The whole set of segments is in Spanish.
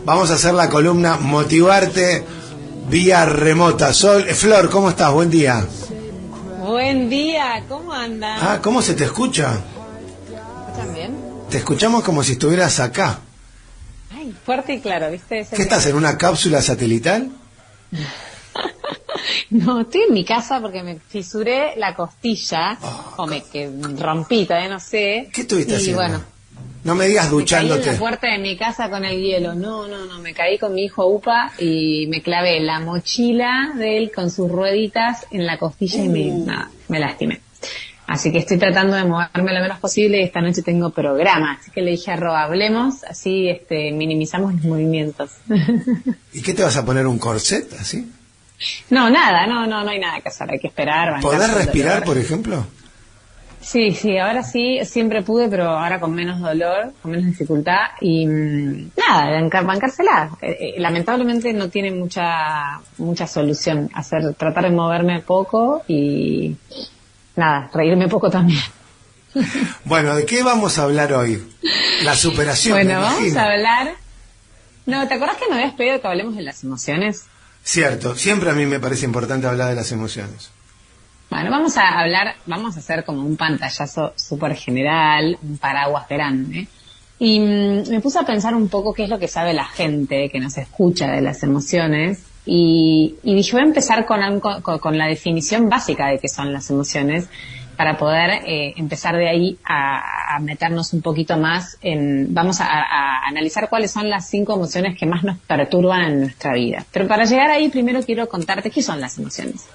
Vamos a hacer la columna Motivarte vía remota. Flor, ¿cómo estás? Buen día. Buen día, ¿cómo andan? ¿Cómo se te escucha? ¿Escuchan bien? Te escuchamos como si estuvieras acá. Ay, fuerte y claro, ¿viste? ¿Qué estás, en una cápsula satelital? No, estoy en mi casa porque me fisuré la costilla, que rompí, todavía no sé. ¿Qué estuviste haciendo? Bueno, no me digas duchándote. Me caí en la puerta de mi casa con el hielo. No, me caí con mi hijo Upa y me clavé la mochila de él con sus rueditas en la costilla y me lastimé. Así que estoy tratando de moverme lo menos posible y esta noche tengo programa. Así que le dije a Ro, hablemos, así minimizamos los movimientos. ¿Y qué te vas a poner, un corset así? No, nada, no hay nada que hacer, hay que esperar. ¿Podés respirar, por ejemplo? Sí, ahora sí, siempre pude, pero ahora con menos dolor, con menos dificultad y nada, bancársela. Lamentablemente no tiene mucha solución tratar de moverme poco y nada, reírme poco también. Bueno, ¿de qué vamos a hablar hoy? La superación. Bueno, vamos a hablar... No, ¿te acuerdas que me habías pedido que hablemos de las emociones? Cierto, siempre a mí me parece importante hablar de las emociones. Bueno, vamos a hacer como un pantallazo súper general, un paraguas grande. Y me puse a pensar un poco qué es lo que sabe la gente que nos escucha de las emociones. Y dije, voy a empezar con la definición básica de qué son las emociones, para poder empezar de ahí a meternos un poquito más vamos a analizar cuáles son las 5 emociones que más nos perturban en nuestra vida. Pero para llegar ahí, primero quiero contarte qué son las emociones.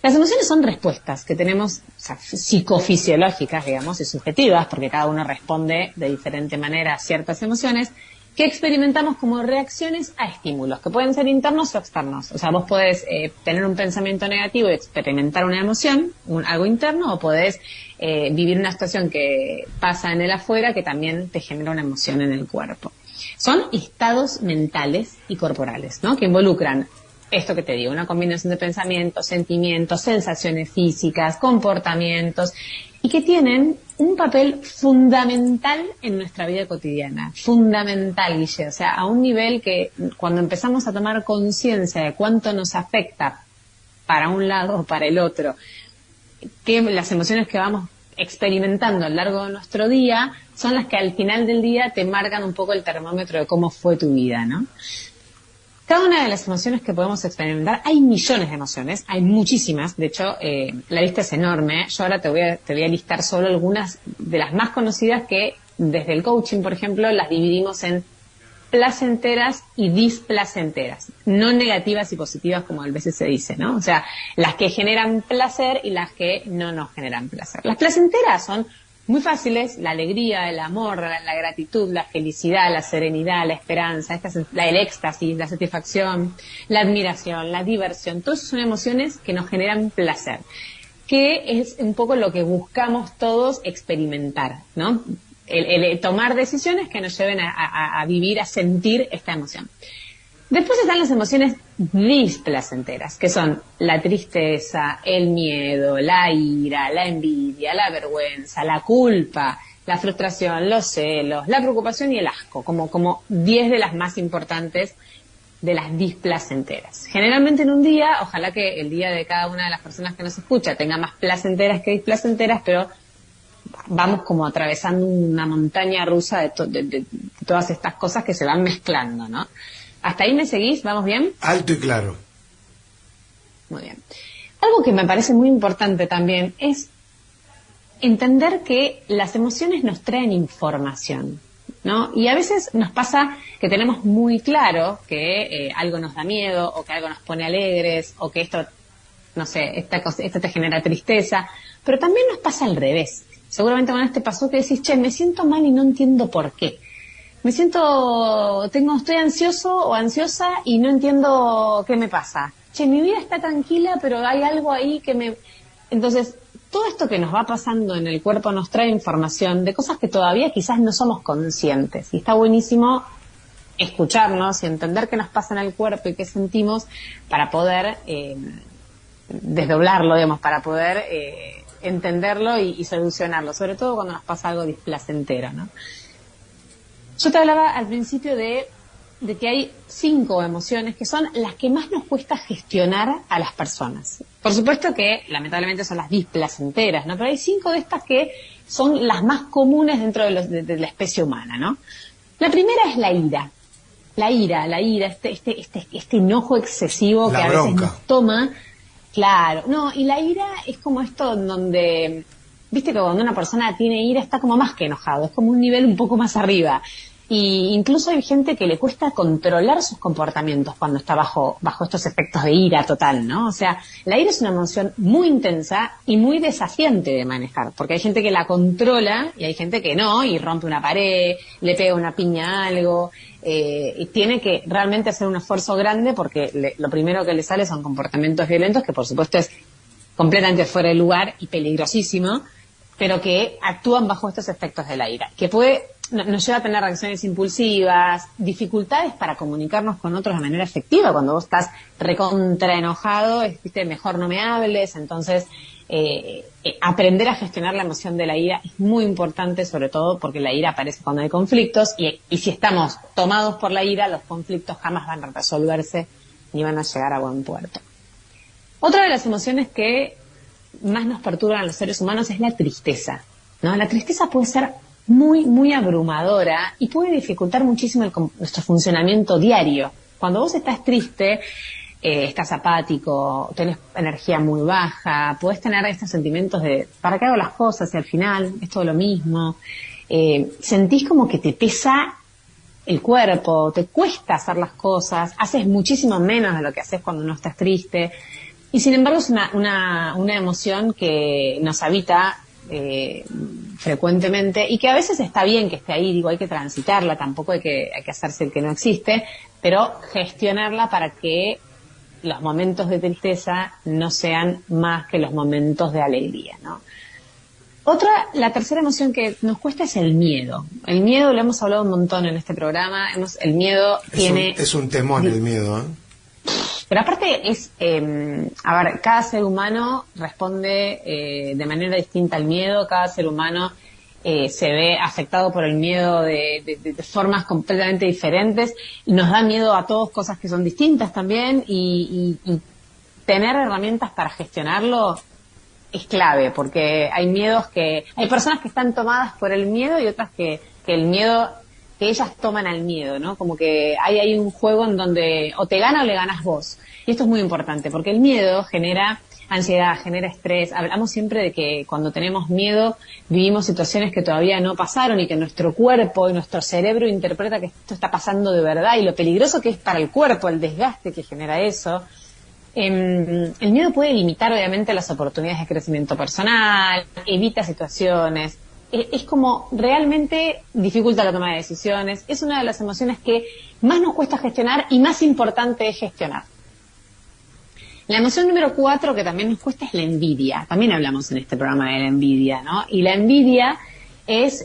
Las emociones son respuestas que tenemos, psicofisiológicas, digamos, y subjetivas, porque cada uno responde de diferente manera a ciertas emociones, que experimentamos como reacciones a estímulos, que pueden ser internos o externos. O sea, vos podés tener un pensamiento negativo y experimentar una emoción, algo interno, o podés vivir una situación que pasa en el afuera que también te genera una emoción en el cuerpo. Son estados mentales y corporales, ¿no? Que involucran esto que te digo, una combinación de pensamientos, sentimientos, sensaciones físicas, comportamientos, y que tienen un papel fundamental en nuestra vida cotidiana. Fundamental, Guille. O sea, a un nivel que cuando empezamos a tomar conciencia de cuánto nos afecta para un lado o para el otro, que las emociones que vamos experimentando a lo largo de nuestro día son las que al final del día te marcan un poco el termómetro de cómo fue tu vida, ¿no? Cada una de las emociones que podemos experimentar, hay millones de emociones, hay muchísimas, de hecho la lista es enorme. Yo ahora te voy a listar solo algunas de las más conocidas que desde el coaching, por ejemplo, las dividimos en placenteras y displacenteras, no negativas y positivas como a veces se dice, ¿no? O sea, las que generan placer y las que no nos generan placer. Las placenteras son muy fáciles: la alegría, el amor, la gratitud, la felicidad, la serenidad, la esperanza, el éxtasis, la satisfacción, la admiración, la diversión. Todas son emociones que nos generan placer, que es un poco lo que buscamos todos experimentar, ¿no? El tomar decisiones que nos lleven a vivir, a sentir esta emoción. Después están las emociones displacenteras, que son la tristeza, el miedo, la ira, la envidia, la vergüenza, la culpa, la frustración, los celos, la preocupación y el asco, como 10 de las más importantes de las displacenteras. Generalmente en un día, ojalá que el día de cada una de las personas que nos escucha tenga más placenteras que displacenteras, pero vamos como atravesando una montaña rusa de todas estas cosas que se van mezclando, ¿no? ¿Hasta ahí me seguís? ¿Vamos bien? Alto y claro. Muy bien. Algo que me parece muy importante también es entender que las emociones nos traen información, ¿no? Y a veces nos pasa que tenemos muy claro que algo nos da miedo, o que algo nos pone alegres, o que esto, no sé, esto te genera tristeza, pero también nos pasa al revés. Seguramente con te pasó que decís, me siento mal y no entiendo por qué. Estoy ansioso o ansiosa y no entiendo qué me pasa. Mi vida está tranquila, pero hay algo ahí que me... Entonces, todo esto que nos va pasando en el cuerpo nos trae información de cosas que todavía quizás no somos conscientes. Y está buenísimo escucharnos y entender qué nos pasa en el cuerpo y qué sentimos para poder desdoblarlo, digamos, para poder entenderlo y solucionarlo, sobre todo cuando nos pasa algo displacentero, ¿no? Yo te hablaba al principio de de que hay 5 emociones que son las que más nos cuesta gestionar a las personas. Por supuesto que, lamentablemente, son las displacenteras, ¿no? Pero hay 5 de estas que son las más comunes dentro de la especie humana, ¿no? La primera es la ira. La ira, este enojo excesivo que a veces nos toma. Claro, no, y la ira es como esto en donde, viste que cuando una persona tiene ira está como más que enojado, es como un nivel un poco más arriba. Y incluso hay gente que le cuesta controlar sus comportamientos cuando está bajo estos efectos de ira total, ¿no? O sea, la ira es una emoción muy intensa y muy desafiante de manejar, porque hay gente que la controla y hay gente que no, y rompe una pared, le pega una piña a algo, y tiene que realmente hacer un esfuerzo grande porque lo primero que le sale son comportamientos violentos, que por supuesto es completamente fuera de lugar y peligrosísimo, pero que actúan bajo estos efectos de la ira, que nos lleva a tener reacciones impulsivas, dificultades para comunicarnos con otros de manera efectiva. Cuando vos estás recontra enojado, mejor no me hables. Entonces, aprender a gestionar la emoción de la ira es muy importante, sobre todo porque la ira aparece cuando hay conflictos y si estamos tomados por la ira, los conflictos jamás van a resolverse ni van a llegar a buen puerto. Otra de las emociones que más nos perturban a los seres humanos es la tristeza, ¿no? La tristeza puede ser muy, muy abrumadora y puede dificultar muchísimo nuestro funcionamiento diario. Cuando vos estás triste, estás apático, tenés energía muy baja, podés tener estos sentimientos de ¿para qué hago las cosas? Y al final es todo lo mismo. Sentís como que te pesa el cuerpo, te cuesta hacer las cosas, haces muchísimo menos de lo que haces cuando no estás triste. Y sin embargo es una emoción que nos habita frecuentemente y que a veces está bien que esté ahí, digo, hay que transitarla, tampoco hay que hacerse el que no existe, pero gestionarla para que los momentos de tristeza no sean más que los momentos de alegría, ¿no? La tercera emoción que nos cuesta es el miedo. El miedo lo hemos hablado un montón en este programa, el miedo es un temón el miedo, ¿eh? Pero aparte cada ser humano responde de manera distinta al miedo, cada ser humano se ve afectado por el miedo de formas completamente diferentes, y nos da miedo a todos cosas que son distintas también, y tener herramientas para gestionarlo es clave, porque hay personas que están tomadas por el miedo y otras que el miedo, que ellas toman al miedo, ¿no? Como que hay un juego en donde o te gana o le ganas vos. Y esto es muy importante, porque el miedo genera ansiedad, genera estrés. Hablamos siempre de que cuando tenemos miedo vivimos situaciones que todavía no pasaron y que nuestro cuerpo y nuestro cerebro interpreta que esto está pasando de verdad, y lo peligroso que es para el cuerpo, el desgaste que genera eso. El miedo puede limitar obviamente las oportunidades de crecimiento personal, evita situaciones, es como realmente dificulta la toma de decisiones, es una de las emociones que más nos cuesta gestionar y más importante es gestionar. La emoción número 4 que también nos cuesta es la envidia. También hablamos en este programa de la envidia, ¿no? Y la envidia es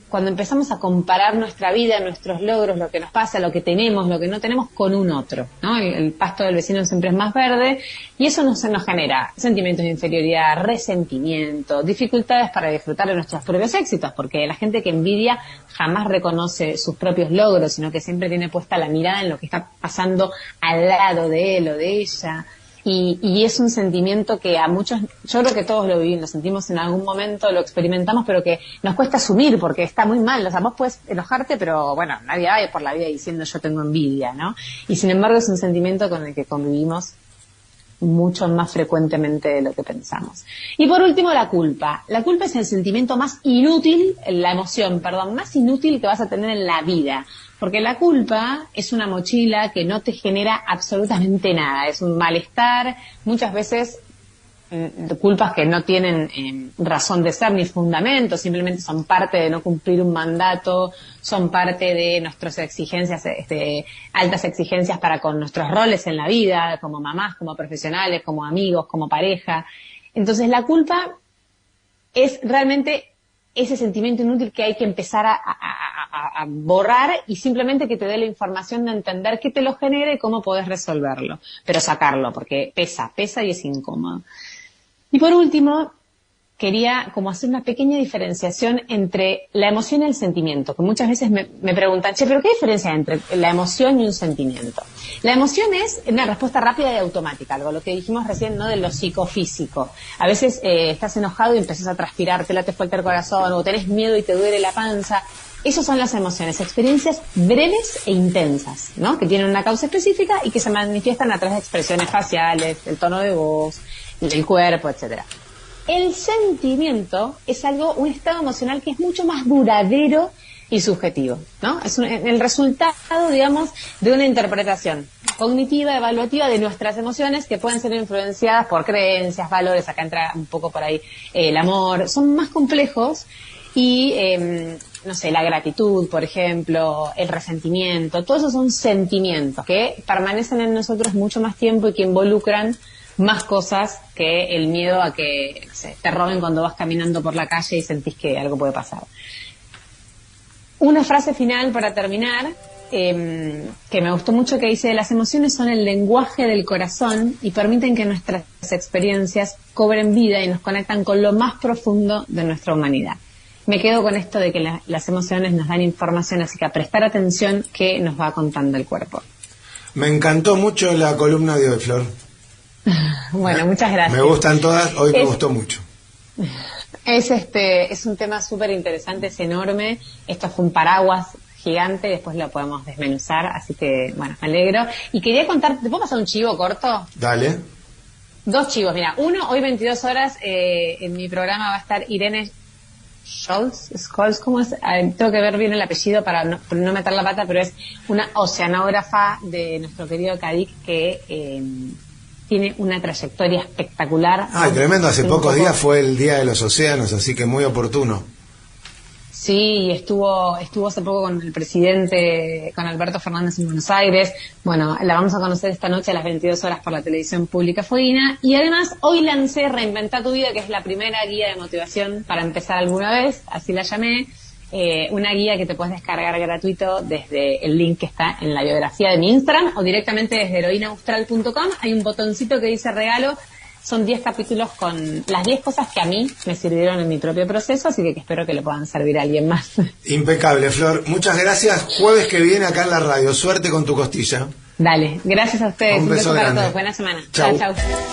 cuando empezamos a comparar nuestra vida, nuestros logros, lo que nos pasa, lo que tenemos, lo que no tenemos con un otro, ¿no? El pasto del vecino siempre es más verde, y eso nos genera sentimientos de inferioridad, resentimiento, dificultades para disfrutar de nuestros propios éxitos, porque la gente que envidia jamás reconoce sus propios logros, sino que siempre tiene puesta la mirada en lo que está pasando al lado de él o de ella. Y es un sentimiento que a muchos, yo creo que todos lo vivimos, lo sentimos en algún momento, lo experimentamos, pero que nos cuesta asumir porque está muy mal. O sea, vos puedes enojarte, pero bueno, nadie va por la vida diciendo yo tengo envidia, ¿no? Y sin embargo es un sentimiento con el que convivimos mucho más frecuentemente de lo que pensamos. Y por último, la culpa. La culpa es el sentimiento más inútil, la emoción, perdón, más inútil que vas a tener en la vida. Porque la culpa es una mochila que no te genera absolutamente nada. Es un malestar, muchas veces culpas que no tienen razón de ser ni fundamento, simplemente son parte de no cumplir un mandato, son parte de nuestras exigencias, altas exigencias para con nuestros roles en la vida, como mamás, como profesionales, como amigos, como pareja. Entonces la culpa es realmente ese sentimiento inútil que hay que empezar a borrar, y simplemente que te dé la información de entender qué te lo genera y cómo podés resolverlo, pero sacarlo, porque pesa y es incómodo. Y por último, quería como hacer una pequeña diferenciación entre la emoción y el sentimiento, que muchas veces me preguntan, che, ¿pero qué diferencia hay entre la emoción y un sentimiento? La emoción es una respuesta rápida y automática, algo lo que dijimos recién, ¿no?, de lo psicofísico. A veces estás enojado y empezás a transpirar, te late fuerte el corazón, o tenés miedo y te duele la panza. Esas son las emociones, experiencias breves e intensas, ¿no?, que tienen una causa específica y que se manifiestan a través de expresiones faciales, del tono de voz, del cuerpo, etcétera. El sentimiento es un estado emocional que es mucho más duradero y subjetivo, ¿no? Es el resultado, digamos, de una interpretación cognitiva, evaluativa de nuestras emociones, que pueden ser influenciadas por creencias, valores, acá entra un poco por ahí el amor, son más complejos y, no sé, la gratitud, por ejemplo, el resentimiento, todos esos son sentimientos que permanecen en nosotros mucho más tiempo y que involucran más cosas que el miedo a que, no sé, te roben cuando vas caminando por la calle y sentís que algo puede pasar. Una frase final para terminar, que me gustó mucho, que dice: las emociones son el lenguaje del corazón y permiten que nuestras experiencias cobren vida y nos conectan con lo más profundo de nuestra humanidad. Me quedo con esto de que las emociones nos dan información, así que a prestar atención que nos va contando el cuerpo. Me encantó mucho la columna de hoy, Flor. Bueno, muchas gracias. Me gustan todas, hoy me gustó mucho. Es un tema súper interesante, es enorme. Esto fue un paraguas gigante, después lo podemos desmenuzar, así que, bueno, me alegro. Y quería contar, ¿te puedo pasar un chivo corto? Dale. 2 chivos, mira. Uno, hoy 22 horas, en mi programa va a estar Irene Scholz, ¿cómo es? Tengo que ver bien el apellido para no meter la pata, pero es una oceanógrafa de nuestro querido Cadic que tiene una trayectoria espectacular. Tremendo, hace pocos días fue el Día de los Océanos, así que muy oportuno. Sí, estuvo hace poco con el presidente, con Alberto Fernández en Buenos Aires. Bueno, la vamos a conocer esta noche a las 22 horas por la televisión pública fueguina. Y además, hoy lancé Reinventa tu Vida, que es la primera guía de motivación para empezar alguna vez, así la llamé. Una guía que te puedes descargar gratuito desde el link que está en la biografía de mi Instagram o directamente desde heroinaaustral.com. Hay un botoncito que dice regalo. Son 10 capítulos con las 10 cosas que a mí me sirvieron en mi propio proceso, así que espero que le puedan servir a alguien más. Impecable, Flor. Muchas gracias. Jueves que viene acá en la radio. Suerte con tu costilla. Dale, gracias a ustedes. Un beso para grande. todos. Buena semana. Chau. Chau, chau.